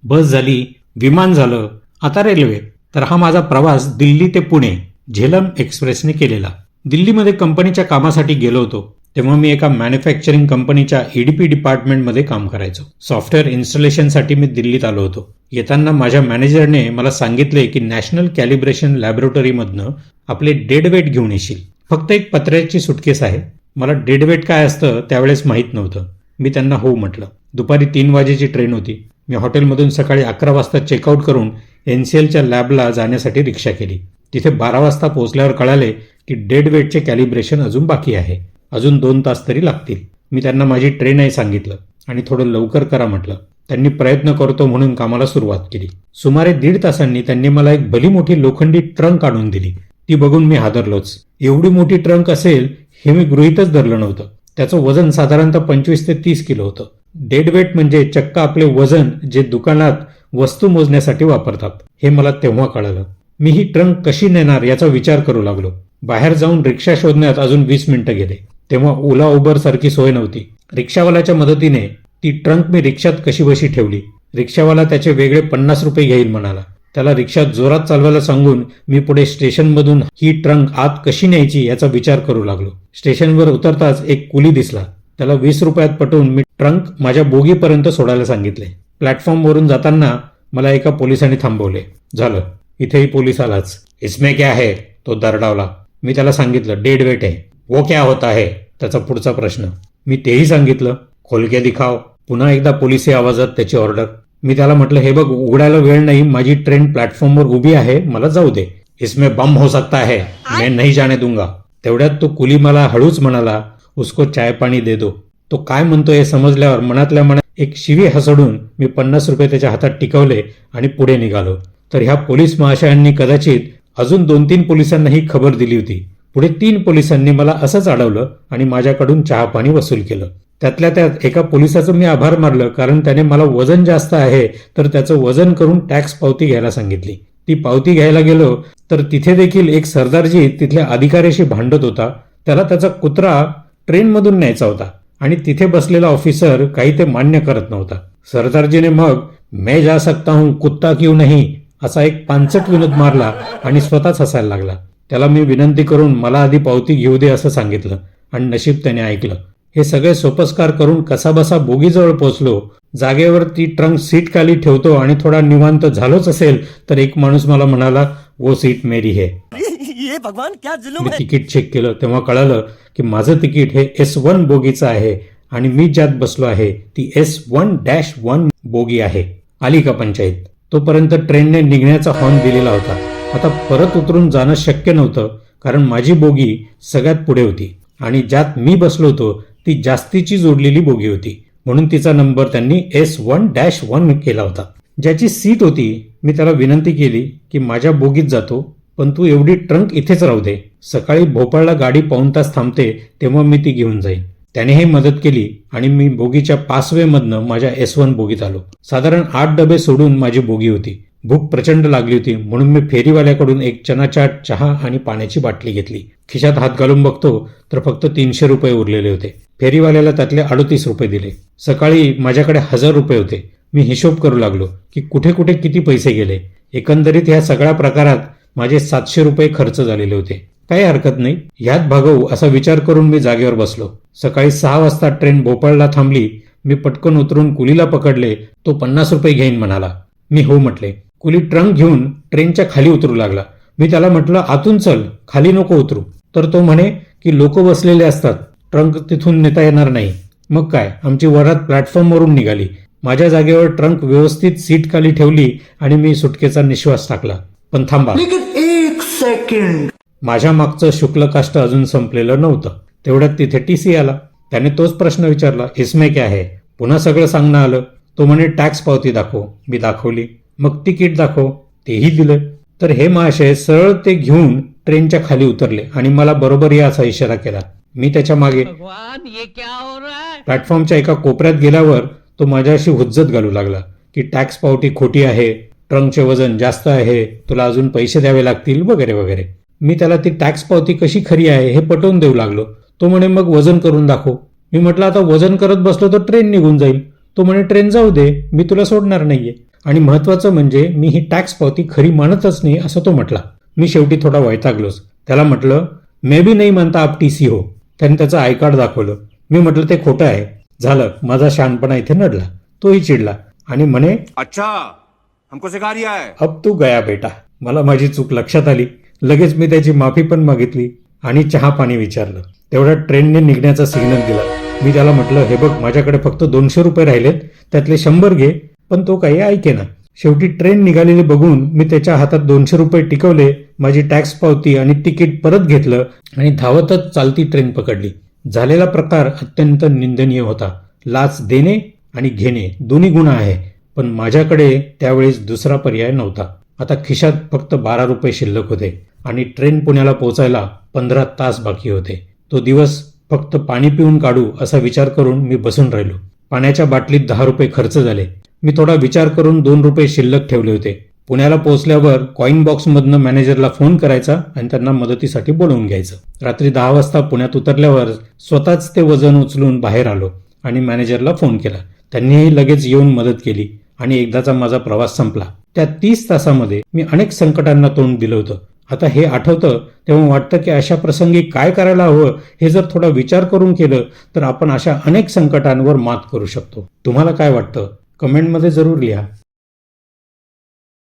बस झाली, विमान झालं, आता रेल्वे. तर हा माझा प्रवास दिल्ली ते पुणे झेलम एक्सप्रेसने केलेला. दिल्लीमध्ये कंपनीच्या कामासाठी गेलो होतो. तेव्हा मी एका मॅन्युफॅक्चरिंग कंपनीच्या ईडीपी डिपार्टमेंटमध्ये काम करायचो. सॉफ्टवेअर इन्स्टॉलेशनसाठी मी दिल्लीत आलो होतो. येताना माझ्या मॅनेजरने मला सांगितले की नॅशनल कॅलिब्रेशन लॅबोरेटरीमधनं आपले डेड वेट घेऊन येशील. फक्त एक पत्र्याची सुटकेस आहे. मला डेड वेट काय असतं त्यावेळेस माहीत नव्हतं. मी त्यांना हो म्हटलं. दुपारी 3 वाजेची ट्रेन होती. मी हॉटेलमधून सकाळी 11 वाजता चेकआउट करून एनसीएलच्या लॅबला जाण्यासाठी रिक्षा केली. तिथे 12 वाजता पोहोचल्यावर कळाले की डेड वेटचे कॅलिब्रेशन अजून बाकी आहे. अजून 2 तास तरी लागतील. मी त्यांना माझी ट्रेन आहे सांगितलं आणि थोडं लवकर करा म्हटलं. त्यांनी प्रयत्न करतो म्हणून कामाला सुरुवात केली. सुमारे 1.5 तासांनी त्यांनी मला एक भली मोठी लोखंडी ट्रंक आणून दिली. ती बघून मी हादरलोच. एवढी मोठी ट्रंक असेल हे मी गृहीतच धरलं नव्हतं. त्याचं वजन साधारणतः 25 ते 30 किलो होतं. डेड वेट म्हणजे चक्क आपले वजन जे दुकानात वस्तू मोजण्यासाठी वापरतात हे मला तेव्हा कळालं. मी ही ट्रंक कशी नेणार याचा विचार करू लागलो. बाहेर जाऊन रिक्षा शोधण्यात अजून 20 मिनिटं गेले. तेव्हा ओला उबर सारखी सोय नव्हती. रिक्षावाल्याच्या मदतीने ती ट्रंक मी रिक्षात कशीबशी ठेवली. रिक्षावाला त्याचे वेगळे 50 रुपये घेईल म्हणाला. त्याला रिक्षा जोरात चालवायला सांगून मी पुढे स्टेशनमधून ही ट्रंक आत कशी न्यायची याचा विचार करू लागलो. स्टेशनवर उतरताच एक कुली दिसला. त्याला 20 रुपयात पटवून मी ट्रंक माझ्या बोगीपर्यंत सोडायला सांगितले. प्लॅटफॉर्मवरून जाताना मला एका पोलिसाने थांबवले. झालं, इथेही पोलीस आलाच. इसमें क्या है, तो दरडावला. मी त्याला सांगितलं डेड वेट आहे. वो क्या होता है, त्याचा पुढचा प्रश्न. मी तेही सांगितलं. खोल के दिखाव. पुन्हा एकदा पोलिसी आवाजात त्याची ऑर्डर. मी त्याला म्हटलं हे बघ, उघडायला वेळ नाही, माझी ट्रेन प्लॅटफॉर्मवर उभी आहे, मला जाऊ दे. इसमें बम हो सकता है, मैं नहीं जाने दूंगा. तेवढ्यात तो कुली मला हळूच म्हणाला, उसको चाय पाणी दे दो. तो काय म्हणतो हे समजल्यावर मनातल्या मनात एक शिवी हसडून मी 50 रुपये त्याच्या हातात टिकवले आणि पुढे निघालो. तर ह्या पोलीस महाशयांनी कदाचित अजून 2-3 पोलिसांना ही खबर दिली होती. पुढे 3 पोलिसांनी मला असंच अडवलं आणि माझ्याकडून चहा पाणी वसूल केलं. त्यातल्या त्यात एका पोलिसाचं मी आभार मानलं, कारण त्याने मला वजन जास्त आहे तर त्याचं वजन करून टॅक्स पावती घ्यायला सांगितली. ती पावती घ्यायला गेलो तर तिथे देखील एक सरदारजी तिथल्या अधिकाऱ्याशी भांडत होता. त्याला त्याचा कुत्रा ट्रेनमधून न्यायचा होता आणि तिथे बसलेला ऑफिसर काही ते मान्य करत नव्हता. सरदारजीने मग मैं जा सकता हूं, कुत्ता क्यों नहीं असा एक पांचट विनोद मारला आणि स्वतःच हसायला लागला. त्याला मी विनंती करून मला आधी पावती घेऊ दे असं सांगितलं आणि नशीब त्याने ऐकलं. हे सगळे सोपस्कार करून कसाबसा बोगीजवळ पोहोचलो. जागेवर ती ट्रंक सीट खाली ठेवतो आणि थोडा निवांत झालोच असेल तर एक माणूस मला म्हणाला, वो सीट मेरी है. ये भगवान क्या जुलूम मी है. तिकीट चेक केलं तेव्हा कळालं की माझं तिकीट हे S1 बोगीचं आहे आणि मी ज्यात बसलो आहे ती S1-1 बोगी आहे. आली का पंचायत. तोपर्यंत ट्रेनने निघण्याचा हॉर्न दिलेला होता. आता परत उतरून जाणं शक्य नव्हतं, कारण माझी बोगी सगळ्यात पुढे होती आणि ज्यात मी बसलो होतो ती जास्तीची जोडलेली बोगी होती, म्हणून तिचा नंबर त्यांनी S1-1 केला होता. ज्याची सीट होती मी त्याला विनंती केली की माझ्या बोगीत जातो, पण तू एवढी ट्रंक इथेच राहू दे. सकाळी भोपाळला गाडी 1.25 तास थांबते तेव्हा मी ती घेऊन जाईन. त्यानेही मदत केली आणि मी बोगीच्या पासवेमधनं माझ्या S1 बोगीत आलो. साधारण 8 डबे सोडून माझी बोगी होती. भूक प्रचंड लागली होती, म्हणून मी फेरीवाल्याकडून एक चना चाट, चहा आणि पाण्याची बाटली घेतली. खिशात हात घालून बघतो तर फक्त 300 रुपये उरलेले होते. फेरीवाल्याला त्यातले 38 रुपये दिले. सकाळी माझ्याकडे 1000 रुपये होते. मी हिशोब करू लागलो की कुठे कुठे किती पैसे गेले. एकंदरीत ह्या सगळ्या प्रकारात माझे 700 रुपये खर्च झालेले होते. काही हरकत नाही, ह्यात भागवू असा विचार करून मी जागेवर बसलो. सकाळी 6 वाजता ट्रेन भोपाळला थांबली. मी पटकन उतरून कुलीला पकडले. तो 50 रुपये घेईन म्हणाला. मी हो म्हटले. कुली ट्रंक घेऊन ट्रेनच्या खाली उतरू लागला. मी त्याला म्हटलं आतून चल, खाली नको उतरू. तर तो म्हणे की लोक बसलेले असतात, ट्रंक तिथून नेता येणार नाही. मग काय, आमची वरात प्लॅटफॉर्मवरून निघाली. माझ्या जागेवर ट्रंक व्यवस्थित सीट खाली ठेवली आणि मी सुटकेचा निश्वास टाकला. पण थांबा, एक सेकंड. माझ्या मागचं शुक्ल काष्ट अजून संपलेलं नव्हतं. तेवढ्यात तिथे टीसी आला. त्याने तोच प्रश्न विचारला, इसमें क्या है. पुन्हा सगळं सांगणं आलं. तो म्हणे टॅक्स पावती दाखव. मी दाखवली. मग तिकीट दाखव. तेही दिलं. तर हे महाशय सरळ ते घेऊन ट्रेनच्या खाली उतरले आणि मला बरोबर याचा इशारा केला. मी त्याच्या मागे. प्लॅटफॉर्मच्या एका कोपऱ्यात गेल्यावर तो माझ्याशी हुज्जत घालू लागला की टॅक्स पावती खोटी आहे, ट्रंकचे वजन जास्त आहे, तुला अजून पैसे द्यावे लागतील वगैरे वगैरे. मी त्याला ती टॅक्स पावती कशी खरी आहे हे पटवून देऊ लागलो. तो म्हणे मग वजन करून दाखव. मी म्हटलं आता वजन करत बसलो तर ट्रेन निघून जाईल. तो म्हणे ट्रेन जाऊ दे, मी तुला सोडणार नाहीये. आणि महत्वाचं म्हणजे मी ही टॅक्स पावती खरी मानतच नाही असं तो म्हटला. मी शेवटी थोडा वैतागलोच. त्याला म्हटलं मे बी नाही म्हणता आप टीसी हो. त्याने त्याचं आय कार्ड दाखवलं. मी म्हटलं ते खोटं आहे. झालं, माझा शहाणपणा इथे नडला. तोही चिडला आणि म्हणे अच्छा हमको सिखा रिया है. अब तू गया बेटा. मला माझी चूक लक्षात आली. लगेच मी त्याची माफी पण मागितली आणि चहा पाणी विचारलं. तेवढ्या ट्रेनने निघण्याचा सिग्नल दिला. मी त्याला म्हटलं हे बघ माझ्याकडे फक्त 200 रुपये राहिलेत, त्यातले 100 घे. पण तो काही ऐकेना. शेवटी ट्रेन निघालेली बघून मी त्याच्या हातात 200 रुपये टिकवले, माझी टॅक्स पावती आणि तिकीट परत घेतलं आणि धावतच चालती ट्रेन पकडली. झालेला प्रकार अत्यंत निंदनीय होता. लाच देणे आणि घेणे दोन्ही गुन्हा आहे, पण माझ्याकडे त्यावेळेस दुसरा पर्याय नव्हता. आता खिशात फक्त 12 रुपये शिल्लक होते आणि ट्रेन पुण्याला पोहोचायला 15 तास बाकी होते. तो दिवस फक्त पाणी पिऊन काढू असा विचार करून मी बसून राहिलो. पाण्याच्या बाटलीत 10 रुपये खर्च झाले. मी थोडा विचार करून 2 रुपये शिल्लक ठेवले होते. पुण्याला पोहोचल्यावर कॉईन बॉक्समधनं मॅनेजरला फोन करायचा आणि त्यांना मदतीसाठी बोलवून घ्यायचं. रात्री 10 वाजता पुण्यात उतरल्यावर स्वतःच ते वजन उचलून बाहेर आलो आणि मॅनेजरला फोन केला. त्यांनीही लगेच येऊन मदत केली आणि एकदाचा माझा प्रवास संपला. त्या 30 तासामध्ये मी अनेक संकटांना तोंड दिलं होतं. आता हे आठवतं तेव्हा वाटतं की अशा प्रसंगी काय करायला हवं हे जर थोडा विचार करून केलं तर आपण अशा अनेक संकटांवर मात करू शकतो. तुम्हाला काय वाटतं? कमेंटमध्ये जरूर लिहा.